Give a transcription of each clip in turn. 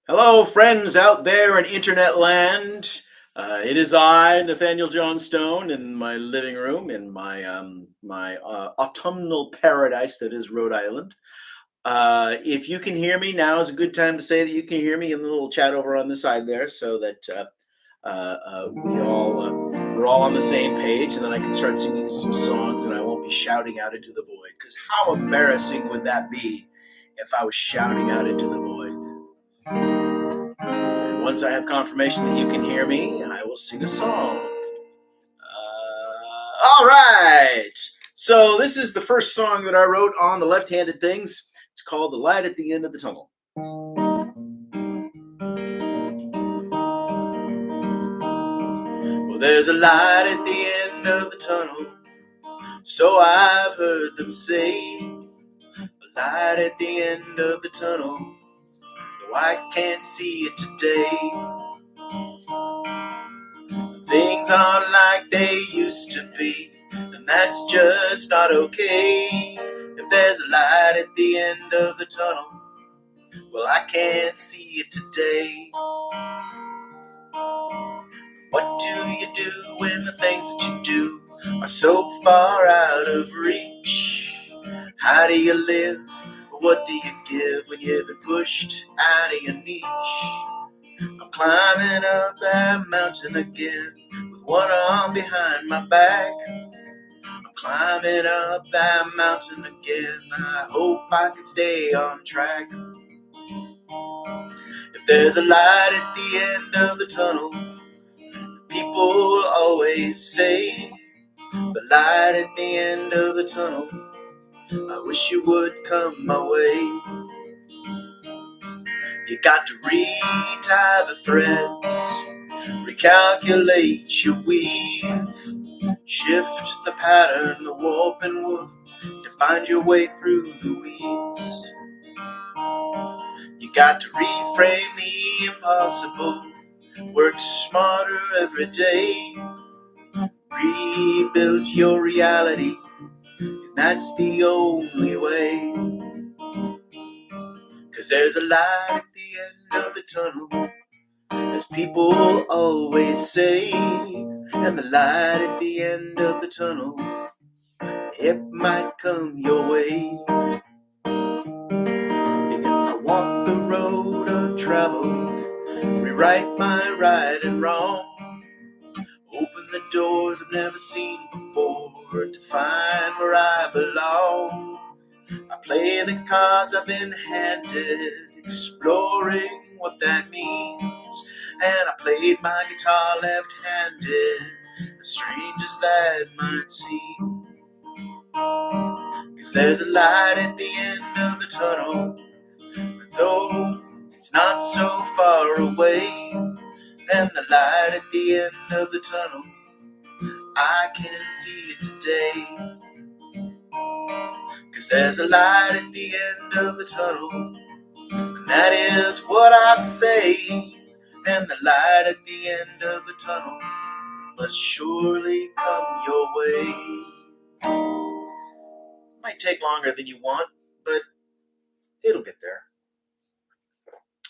Hello, friends out there in internet land. It is I, Nathaniel Johnstone, in my living room in my autumnal paradise that is Rhode Island. If you can hear me, now is a good time to say that you can hear me in the little chat over on the side there, so that we're all on the same page, and then I can start singing some songs, and I won't be shouting out into the void. Because how embarrassing would that be if I was shouting out into the void? And once I have confirmation that you can hear me, I will sing a song. All right. So this is the first song that I wrote on the left-handed things. It's called "The Light at the End of the Tunnel." Well, there's a light at the end of the tunnel, so I've heard them say. A light at the end of the tunnel, though I can't see it today. Things aren't like they used to be, and that's just not okay. If there's a light at the end of the tunnel, well, I can't see it today. What do you do when the things that you do are so far out of reach? How do you live? What do you give when you've been pushed out of your niche? I'm climbing up that mountain again with one arm behind my back. I'm climbing up that mountain again. I hope I can stay on track. If there's a light at the end of the tunnel, people always say, the light at the end of the tunnel, I wish you would come my way. You got to retie the threads, recalculate your weave, shift the pattern, the warp and woof, to find your way through the weeds. You got to reframe the impossible, work smarter every day, rebuild your reality, and that's the only way. 'Cause there's a light at the end of the tunnel, as people always say, and the light at the end of the tunnel, it might come your way. I walk the road untraveled, rewrite my right and wrong, open the doors I've never seen before to find where I belong. I play the cards I've been handed, exploring what that means. And I played my guitar left-handed, as strange as that might seem. 'Cause there's a light at the end of the tunnel, though it's not so far away. And the light at the end of the tunnel, I can see it today. 'Cause there's a light at the end of the tunnel, and that is what I say. And the light at the end of the tunnel must surely come your way. Might take longer than you want, but it'll get there.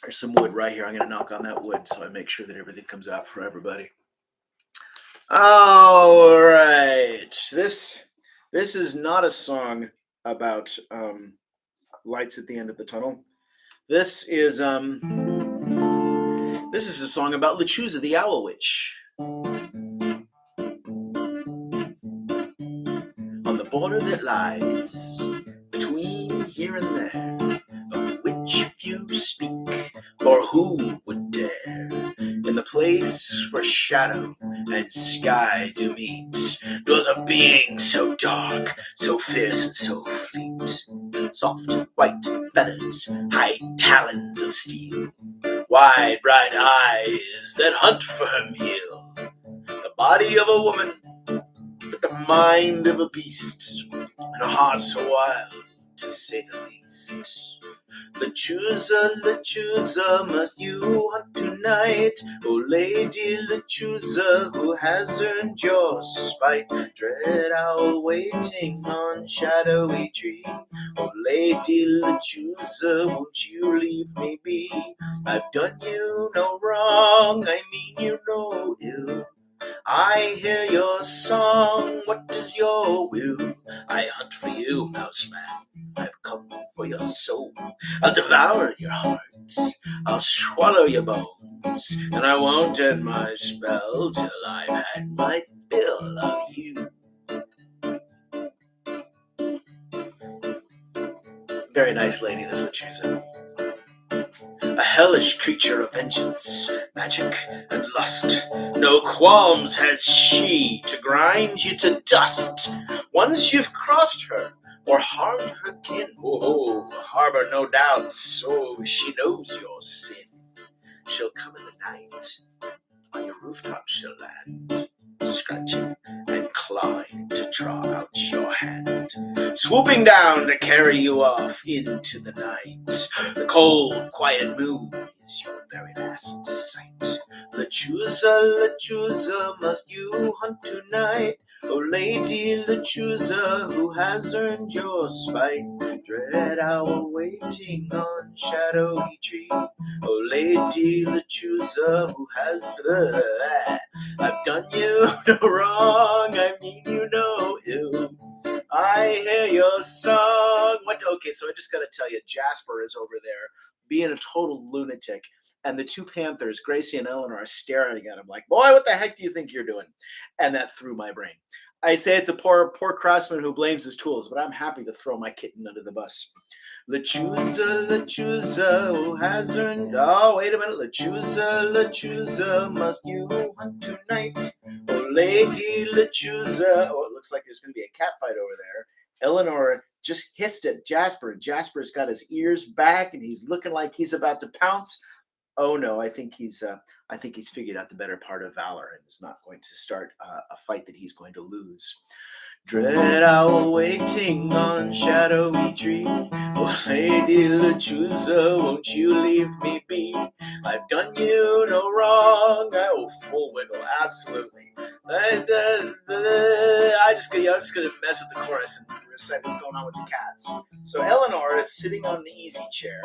There's some wood right here. I'm going to knock on that wood so I make sure that everything comes out for everybody. All right. This is not a song about lights at the end of the tunnel. This is a song about Lechuza the Owl Witch. On the border that lies between here and there, of which few speak, or who would dare, in the place where shadow and sky do meet, dwells a being so dark, so fierce and so fleet. Soft white feathers, high talons of steel, wide bright eyes that hunt for her meal. The body of a woman, but the mind of a beast, and a heart so wild, to say the least. Lechuza, must you hunt tonight? Oh, Lady Lechuza, who has earned your spite? Dread owl waiting on shadowy tree. Oh, Lady Lechuza, won't you leave me be? I've done you no wrong, I mean you no ill. I hear your song, what is your will? I hunt for you, mouse man, I've come for your soul. I'll devour your heart, I'll swallow your bones, and I won't end my spell till I've had my fill of you. Very nice lady, this Lechuza. A hellish creature of vengeance, magic, and lust. No qualms has she to grind you to dust. Once you've crossed her, or harmed her kin, oh, harbor no doubts, oh, she knows your sin. She'll come in the night, on your rooftop she'll land, scratching and clawing to draw out your hand, swooping down to carry you off into the night. The cold, quiet moon is your very last sight. Lechuza, must you hunt tonight? Oh, Lady Lechuza, who has earned your spite? Dread owl waiting on shadowy tree. Oh, Lady Lechuza, who has... I've done you no wrong, I mean you no ill. I hear your song. What? Okay, so I just got to tell you, Jasper is over there being a total lunatic. And the two Panthers, Gracie and Eleanor, are staring at him like, boy, what the heck do you think you're doing? And that threw my brain. I say it's a poor craftsman who blames his tools, but I'm happy to throw my kitten under the bus. Lechuza, who has earned... Oh, wait a minute. Lechuza, must you hunt tonight? Oh, Lady Lechuza. Oh, it looks like there's going to be a cat fight over there. Eleanor just hissed at Jasper, and Jasper's got his ears back, and he's looking like he's about to pounce. Oh no, I think he's figured out the better part of valor and is not going to start a fight that he's going to lose. Dread owl waiting on shadowy tree. Oh, Lady Lechuza, won't you leave me be? I've done you no wrong. Oh, full wiggle, absolutely. I'm just gonna mess with the chorus and recite what's going on with the cats. So Eleanor is sitting on the easy chair.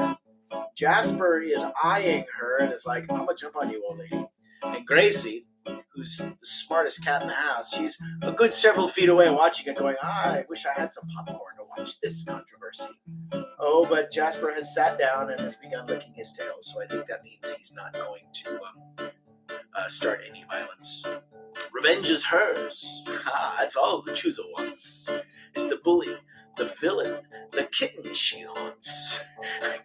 Jasper is eyeing her and is like, I'm gonna jump on you, old lady. And Gracie, who's the smartest cat in the house, she's a good several feet away watching it going, I wish I had some popcorn to watch this controversy. Oh, but Jasper has sat down and has begun licking his tail, so I think that means he's not going to start any violence. Revenge is hers. That's all Lechuza wants. It's the bully, the villain, the kitten she haunts.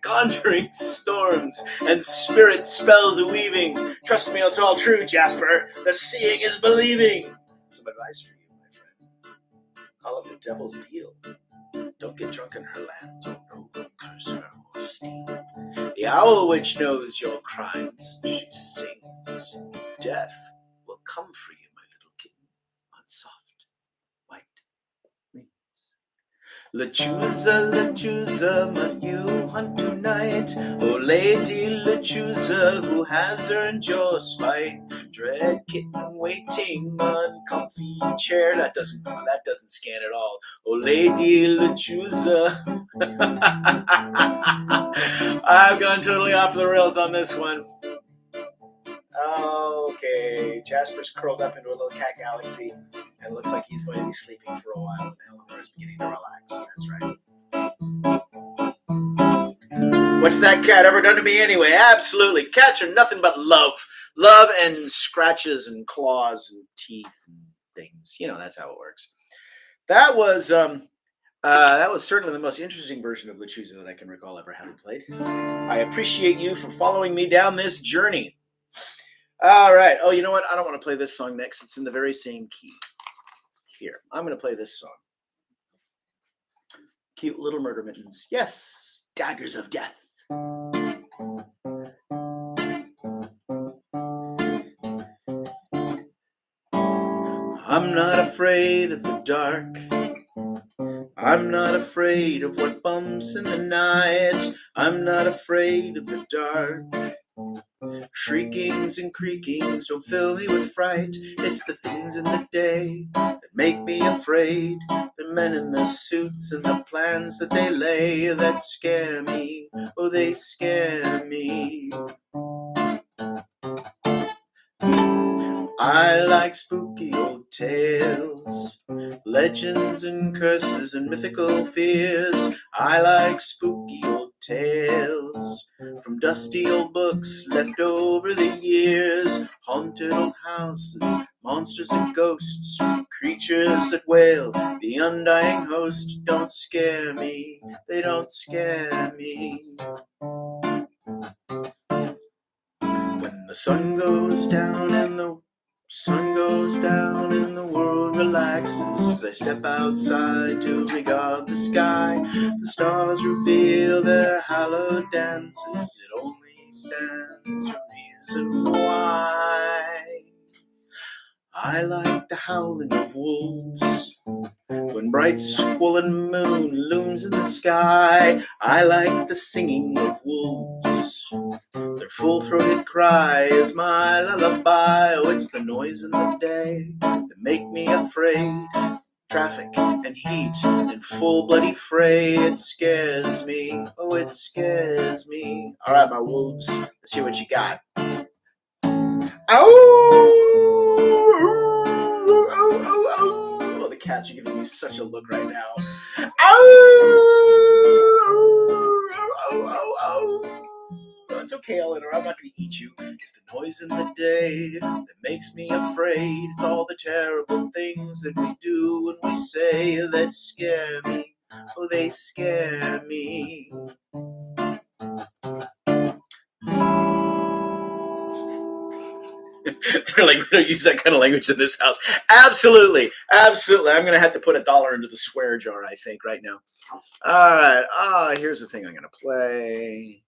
Conjuring storms and spirit spells a weaving. Trust me, it's all true, Jasper. The seeing is believing. Some advice for you, my friend. Call it the devil's deal. Don't get drunk in her lands, or no, don't curse her or steal. The owl witch knows your crimes. She sings. Death will come for you, my little kitten, on soft white wings. Lechuza, must you hunt tonight? Oh, Lady Lechuza, who has earned your spite? Dread kitten waiting on comfy chair. That doesn't scan at all. Oh, Lady Lechuza. I've gone totally off the rails on this one. Okay, Jasper's curled up into a little cat galaxy and looks like he's going to be sleeping for a while, and Eleanor is beginning to relax. That's right. What's that cat ever done to me anyway? Absolutely. Cats are nothing but love. Love and scratches and claws and teeth and things. You know, that's how it works. That was certainly the most interesting version of Lechuza that I can recall ever having played. I appreciate you for following me down this journey. All right. Oh, you know what? I don't want to play this song next. It's in the very same key. Here, I'm going to play this song. Cute little murder mittens. Yes, daggers of death. I'm not afraid of the dark. I'm not afraid of what bumps in the night. I'm not afraid of the dark. Shriekings and creakings don't fill me with fright. It's the things in the day that make me afraid. The men in the suits and the plans that they lay that scare me. Oh, they scare me. I like spooky old tales, legends and curses and mythical fears. I like spooky old tales from dusty old books left over the years. Haunted old houses, monsters and ghosts, creatures that wail, the undying host. Don't scare me, they don't scare me. When the sun goes down and the world relaxes, as I step outside to regard the sky, the stars reveal their hallowed dances. It only stands to reason why I like the howling of wolves when bright swollen moon looms in the sky. I like the singing of wolves. Their full-throated cry is my lullaby. Oh, it's the noise in the day that make me afraid. Traffic and heat and full bloody fray. It scares me. Oh, it scares me. All right, my wolves, let's hear what you got. Oh, the cats are giving me such a look right now. It's okay, Eleanor. I'm not going to eat you. It's the noise in the day that makes me afraid. It's all the terrible things that we do and we say that scare me. Oh, they scare me. They're like, we don't use that kind of language in this house. Absolutely. Absolutely. I'm going to have to put $1 into the swear jar, I think, right now. All right. Here's the thing I'm going to play.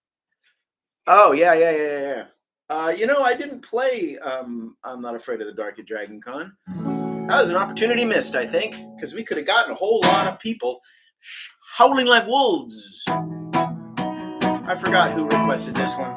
Oh, yeah. I didn't play I'm Not Afraid of the Dark at Dragon Con. That was an opportunity missed, I think, because we could have gotten a whole lot of people howling like wolves. I forgot who requested this one.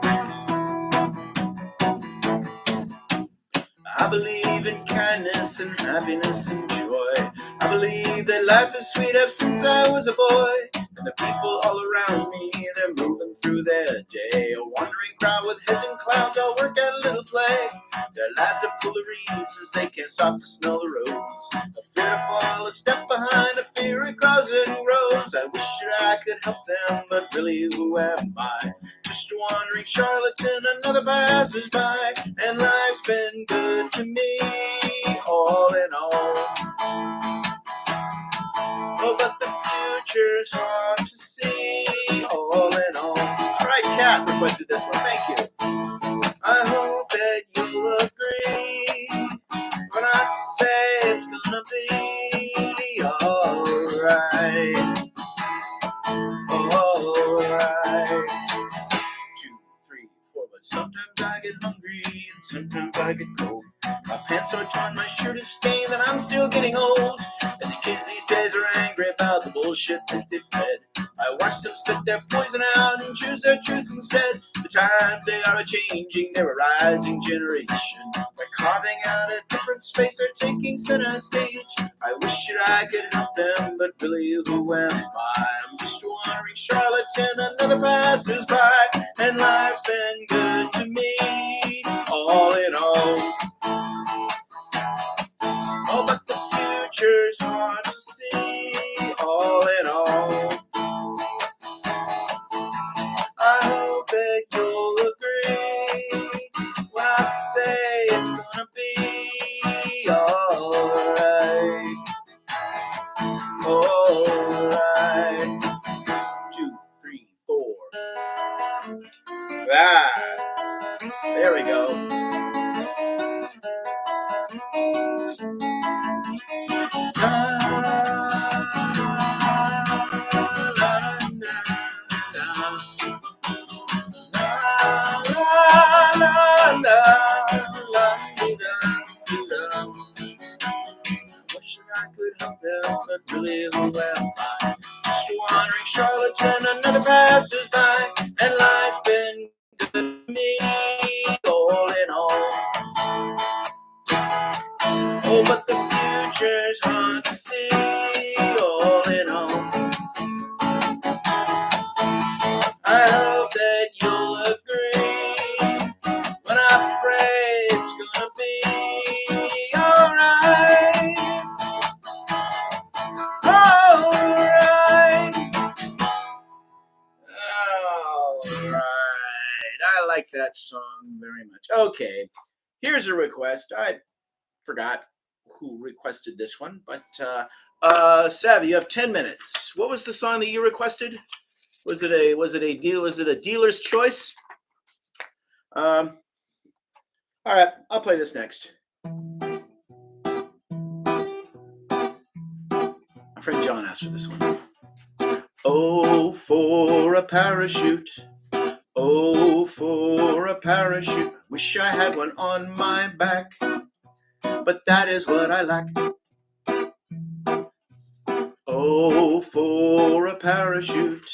I believe in kindness and happiness and joy. I believe that life is sweet ever since I was a boy. And the people all around me, they're moving through their day. A wandering crowd with heads and clouds all work at a little play. Their lives are full of reasons they can't stop to smell the rose. A fear to fall, a step behind, a fear it grows and grows. I wish that I could help them, but really who am I? Just a wandering charlatan, another passersby. And life's been good to me, all in all. Oh, but the future's hard to see, all in all. All right, Kat requested this one. Thank you. I hope that you'll agree when I say it's gonna be alright. Alright. 2, 3, 4, but sometimes I get hungry and sometimes I get cold. My pants are torn, my shirt is stained, and I'm still getting old. And the kids these days are angry about the bullshit that they've fed. I watch them spit their poison out and choose their truth instead. The times they are a-changing, they're a rising generation. They're carving out a different space, they're taking center stage. I wish that I could help them, but really who am I? I'm just a wandering charlatan, another passersby. And life's been good to me, all in all. Oh, but the future's hard to see, all in all. I hope that you'll agree when I say it's gonna be alright. Alright. 2, 3, 4. There we go. Wish I could help them, but really who am I? all in all. Oh, but the future's hard to see, all in all. I hope that you'll agree when I pray it's gonna be alright. Alright. Alright. I like that song very much. Okay, here's a request. I forgot who requested this one, but Savvy, you have 10 minutes. What was the song that you requested? Was it a dealer's choice? All right, I'll play this next. My friend John asked for this one. Oh, for a parachute. Oh, for a parachute. Wish I had one on my back, but that is what I lack. Oh, for a parachute.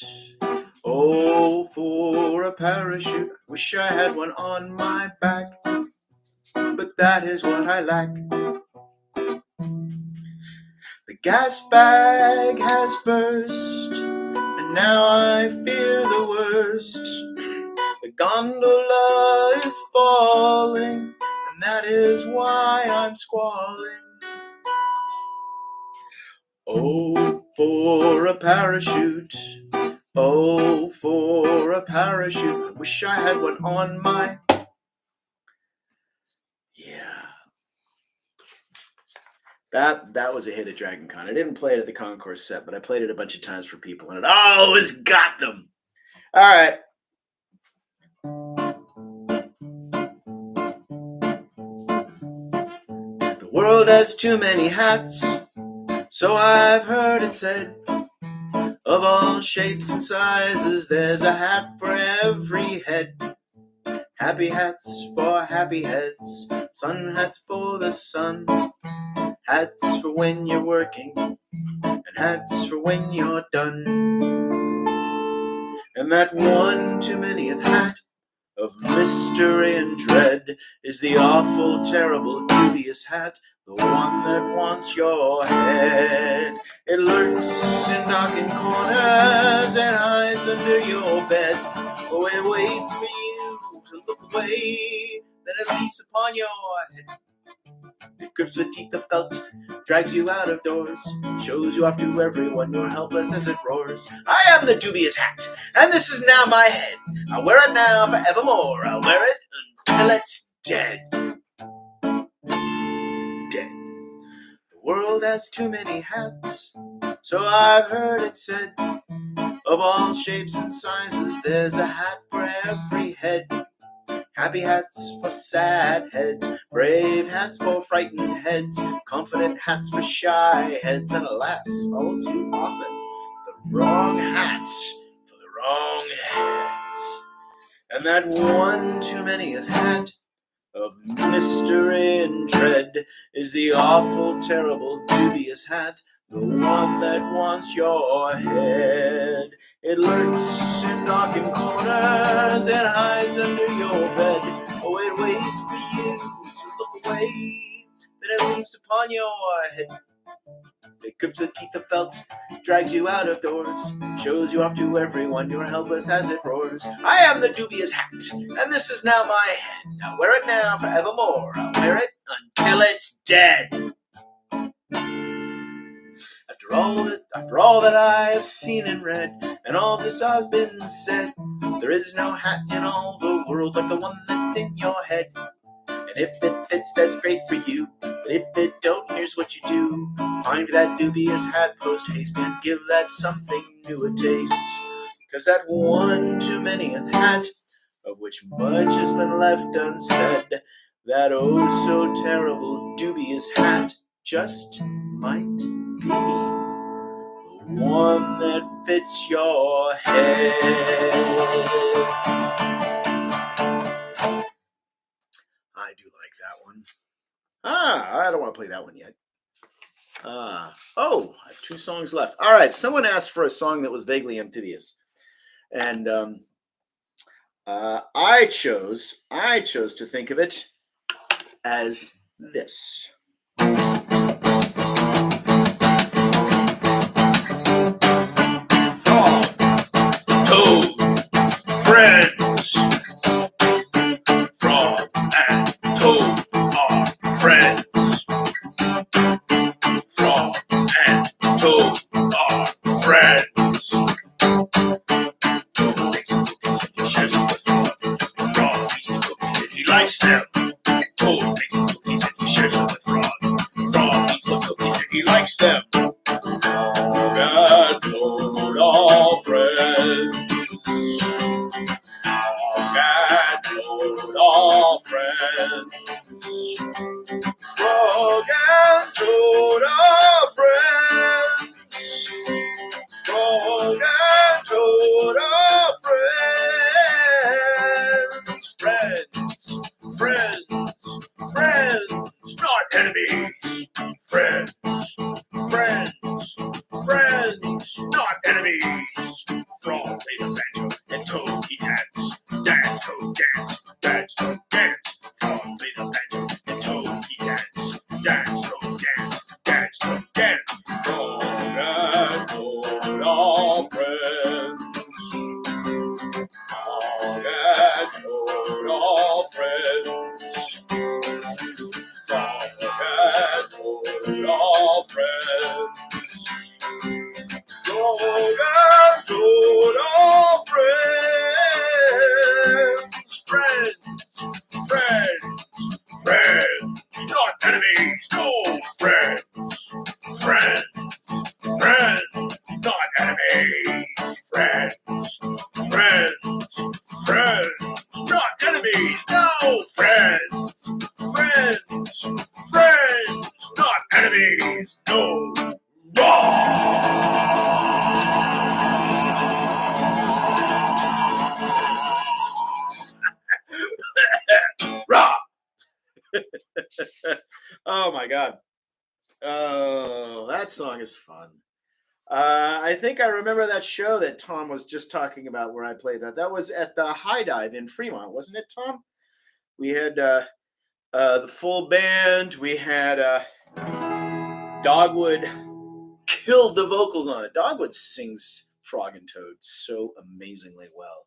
Oh, for a parachute. Wish I had one on my back, but that is what I lack. The gas bag has burst, and now I fear the worst. The gondola is falling, and that is why I'm squalling. Oh, for a parachute. Oh, for a parachute. I wish I had one on my... Yeah. That was a hit at Dragon Con. I didn't play it at the Concourse set, but I played it a bunch of times for people, and it always got them. All right. The world has too many hats, so I've heard it said. Of all shapes and sizes, there's a hat for every head. Happy hats for happy heads, sun hats for the sun. Hats for when you're working, and hats for when you're done. And that one too manyth hat of mystery and dread is the awful, terrible, dubious hat, the one that wants your head. It lurks in darkened corners and hides under your bed. Oh, it waits for you to look away, then it leaps upon your head. It grips with teeth of felt, drags you out of doors, shows you off to everyone, you're helpless as it roars. I am the dubious hat, and this is now my head. I'll wear it now forevermore, I'll wear it until it's dead. Dead. The world has too many hats, so I've heard it said. Of all shapes and sizes, there's a hat for every head. Happy hats for sad heads, brave hats for frightened heads, confident hats for shy heads, and alas, all too often, the wrong hats for the wrong heads. And that one too manyth hat of mystery and dread is the awful, terrible, dubious hat, the one that wants your head. It lurks in darkened corners and hides under your bed. Oh, it waits for you to look away, then it leaps upon your head. It grips the teeth of felt, drags you out of doors, shows you off to everyone, you're helpless as it roars. I am the dubious hat, and this is now my head. I'll wear it now forevermore, I'll wear it until it's dead. After all that I have seen and read, and all this has been said, there is no hat in all the world like the one that's in your head. And if it fits, that's great for you, but if it don't, here's what you do. Find that dubious hat post haste and give that something new a taste. 'Cause that one too manyth hat, of which much has been left unsaid, that oh so terrible dubious hat just might be the one that fits your head. I do like that one. I don't want to play that one yet. I have 2 songs left. All right, someone asked for a song that was vaguely amphibious. And I chose to think of it as this. Frog, toad, friends. Frog and toad are friends. Frog and toad are friends. Toad makes some cookies and he shares them with Frog. Frog eats the cookies and he likes them. Toad makes some cookies and he shares them with Frog. Frog eats the cookies and he likes them. Frog and toad are friends. Frog and toad are friends. Frog and toad are friends. Frog and toad are friends. Friends, friends, not enemies. Friends, not enemies. Frog played a banjo and toad he dance. Dance, toad, dance. Dance, toad, dance. Frog played a banjo and toad he dance. Dance, toad, dance. Dance, toad, dance. Frog and toad are friends. Frog and toad are friends. Frog and toad are friends. Frog and toad are friends. Friends, not enemies. No, friends, not enemies. Friends, not enemies. No, friends, not enemies. No. Rah! Oh my God. Oh, that song is fun. I think I remember that show that Tom was just talking about where I played that. That was at the High Dive in Fremont, wasn't it, Tom? We had the full band. We had Dogwood killed the vocals on it. Dogwood sings Frog and Toad so amazingly well.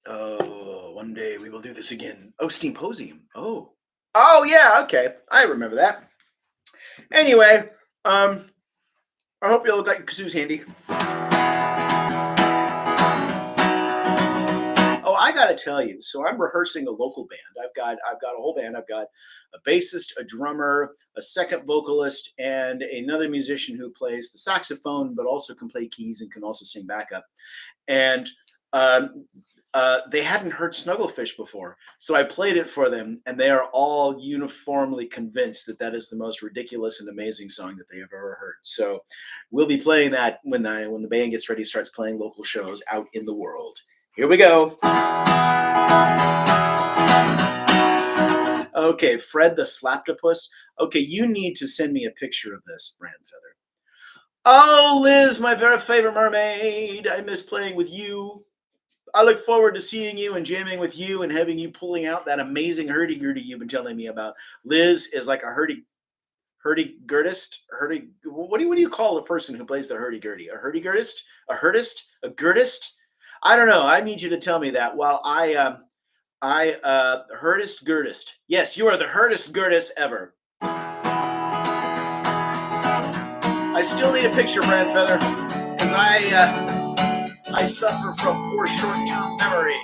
Oh, one day we will do this again. Oh, Steamposium. Oh, yeah. Okay, I remember that. Anyway, I hope you all got your kazoos handy. Oh, I got to tell you. So I'm rehearsing a local band. I've got a whole band. I've got a bassist, a drummer, a second vocalist, and another musician who plays the saxophone, but also can play keys and can also sing backup. And they hadn't heard Snugglefish before, so I played it for them, and they are all uniformly convinced that that is the most ridiculous and amazing song that they have ever heard. So we'll be playing that when the band gets ready, starts playing local shows out in the world. Here we go. Okay, Fred the Slaptopus. Okay, you need to send me a picture of this, Brandfeather. Oh, Liz, my very favorite mermaid. I miss playing with you. I look forward to seeing you and jamming with you and having you pulling out that amazing hurdy-gurdy you've been telling me about. Liz is like a hurdy-gurdist. What do you call a person who plays the hurdy-gurdy? A hurdy-gurdist? A hurdist? A girdist? I don't know. I need you to tell me that while I hurdist girdist. Yes, you are the hurdist girdist ever. I still need a picture, Brandfeather, because I suffer from poor short-term memory.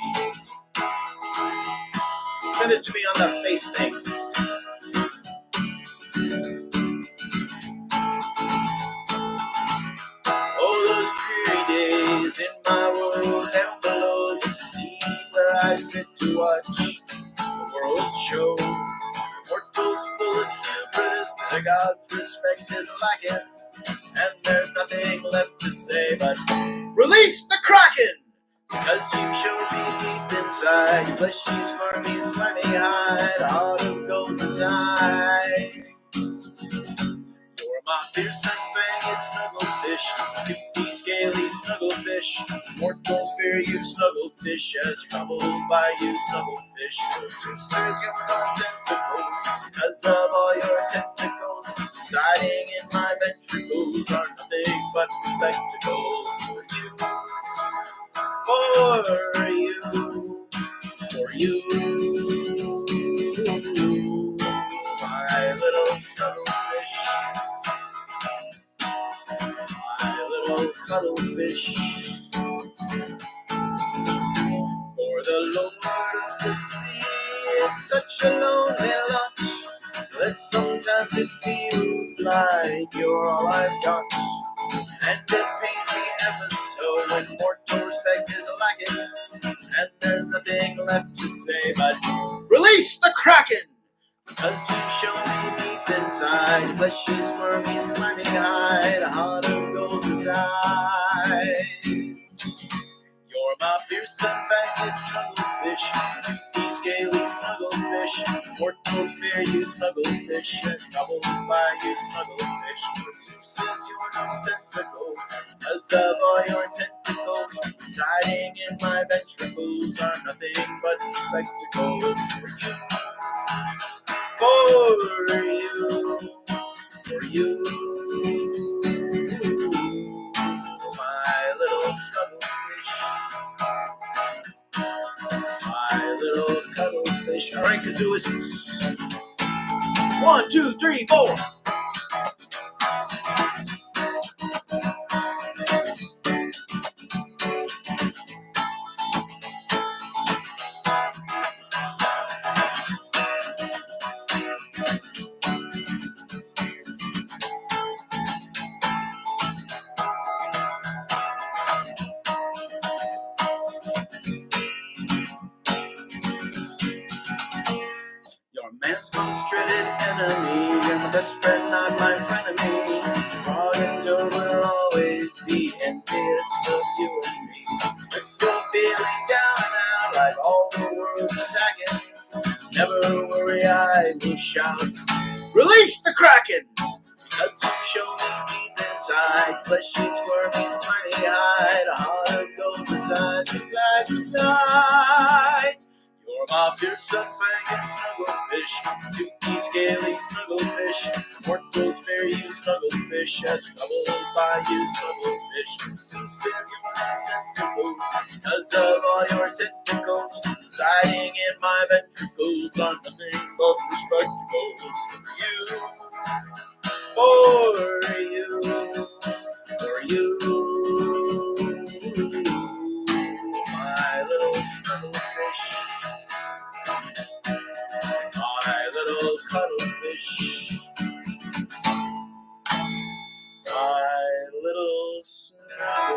Send it to me on the face thing. Oh, those dreary days in my world down below the sea, where I sit to watch the world's show. Mortals full of hubris, the gods' respect is lacking, and there's nothing left to say but release the Kraken! Because you showed me deep inside your fleshy, smarmy, slimy hide, heart of golden eyes. You're my fearsome fanged snugglefish, toothy scale scaly snugglefish. Mortals fear you, snugglefish, as troubled by you, snugglefish. Who says you're nonsensical because of all your tentacles? Residing in my ventricles are nothing but spectacles. For you, my little snugglefish, my little cuddlefish. For the Lord of the sea, it's such a lonely lot, that sometimes it feels like you're all I've got. And it pains me ever so when mortal respect is lacking, and there's nothing left to say but release the Kraken! Cause you show me deep inside, fleshy, squirmy, slimy hide, a heart of gold resides. You're my fearsome faggot snugglefish, toothy, scaly snugglefish. Mortals fear you, snugglefish, and troubled by you, snugglefish. But Zeus says you're nonsensical, cause of all your tentacles. Residing in my ventricles are nothing but spectacles. For you, my little snugglefish, my little cuddlefish. All right, kazooists. 1, 2, 3, 4. You're man's most dreaded enemy. You're my best friend, not my frenemy. Frog and Toad will always be envious of you and me. If you're feeling down and out, like all the world's attacking, never worry, I will shout, release the Kraken! Cause you show me deep inside, fleshy, squirmy, slimy hide, a heart of gold besides. You're my fearsome faggot snugglefish, toothy, scaly snugglefish. Mortals fear you, snugglefish, as troubled by you, snugglefish. So says you're nonsensical, because of all your tentacles. Residing in my ventricles are nothing but respectacles. For you, my little snugglefish, my little cuddlefish, my little snugglefish.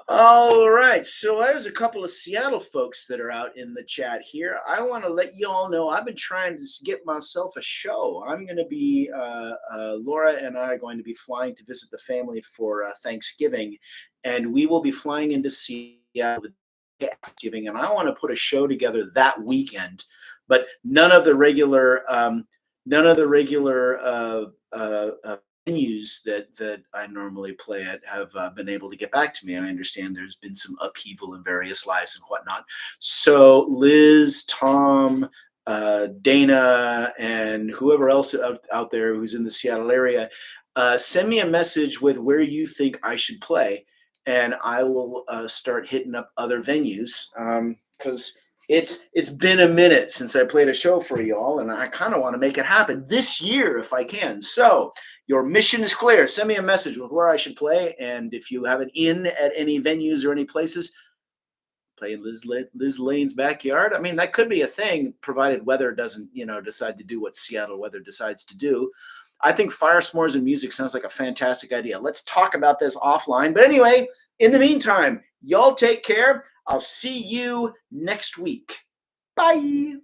All right, so there's a couple of Seattle folks that are out in the chat here. I want to let you all know I've been trying to get myself a show. I'm going to be, Laura and I are going to be flying to visit the family for Thanksgiving, and we will be flying into Seattle the day after Thanksgiving, and I want to put a show together that weekend, but none of the regular venues that I normally play at have been able to get back to me. I understand there's been some upheaval in various lives and whatnot. So Liz, Tom, Dana, and whoever else out there who's in the Seattle area, send me a message with where you think I should play, and I will start hitting up other venues because it's been a minute since I played a show for y'all, and I kind of want to make it happen this year if I can. So your mission is clear. Send me a message with where I should play, and if you have an in at any venues or any places, play in Liz Lane's backyard. I mean, that could be a thing, provided weather doesn't, decide to do what Seattle weather decides to do. I think fire s'mores and music sounds like a fantastic idea. Let's talk about this offline. But anyway, in the meantime, y'all take care. I'll see you next week. Bye.